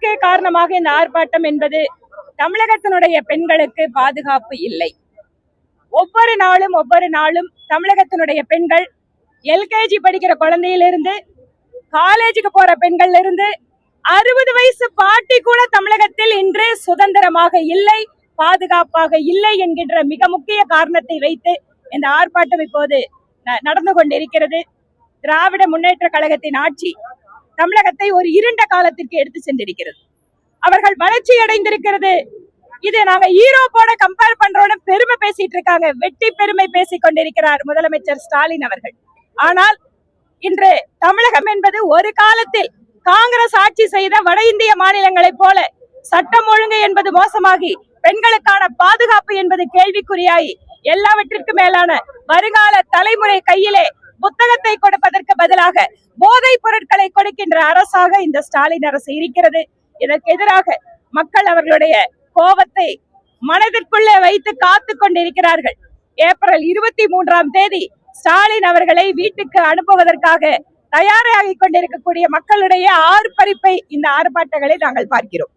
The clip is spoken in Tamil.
முக்கிய காரணமாக இந்த ஆர்ப்பாட்டம் என்பது தமிழகத்தினுடைய பெண்களுக்கு பாதுகாப்பு இல்லை. ஒவ்வொரு நாளும் தமிழகத்தினுடைய பெண்கள் எல்கேஜி படிக்கிற குழந்தையிலிருந்து காலேஜுக்கு போற பெண்கள்ல இருந்து 60 வயசு பாட்டி கூட தமிழகத்தில் இன்று சுதந்திரமாக இல்லை, பாதுகாப்பாக இல்லை என்கின்ற மிக முக்கிய காரணத்தை வைத்து இந்த ஆர்ப்பாட்டம் இப்போது நடந்து கொண்டிருக்கிறது. திராவிட முன்னேற்ற கழகத்தின் ஆட்சி தமிழகத்தை ஒரு இருண்ட காலத்திற்கு எடுத்து சென்றிருக்கிறது. அவர்கள் வளர்ச்சி அடைந்திருக்கிறது. இது நாங்க ஈரோப்போட கம்பேர் பண்றோம்னு பெருமை பேசிட்டு இருக்காங்க. வெட்டி பெருமை பேசிக் கொண்டிருக்கிறார் முதலமைச்சர் ஸ்டாலின் அவர்கள். ஆனால் இன்று தமிழகம் என்பது ஒரு காலத்தில் காங்கிரஸ் ஆட்சி செய்த வட இந்திய மாநிலங்களைப் போல சட்டம் ஒழுங்கு என்பது மோசமாகி பெண்களுக்கான பாதுகாப்பு என்பது கேள்விக்குறியாகி எல்லாவற்றிற்கும் மேலான வருங்கால தலைமுறை கையிலே புத்தகத்தை கொடுப்பதற்கு பதிலாக போதைப் பொருட்களை கொடுக்கின்ற அரசாக இந்த ஸ்டாலின் அரசு இருக்கிறது. இதற்கு எதிராக மக்கள் அவர்களுடைய கோபத்தை மனதிற்குள்ளே வைத்து காத்து கொண்டிருக்கிறார்கள். ஏப்ரல் 23ஆம் தேதி ஸ்டாலின் அவர்களை வீட்டுக்கு அனுப்புவதற்காக தயாராகி கொண்டிருக்கக்கூடிய மக்களுடைய ஆர்ப்பரிப்பை இந்த ஆர்ப்பாட்டங்களை நாங்கள் பார்க்கிறோம்.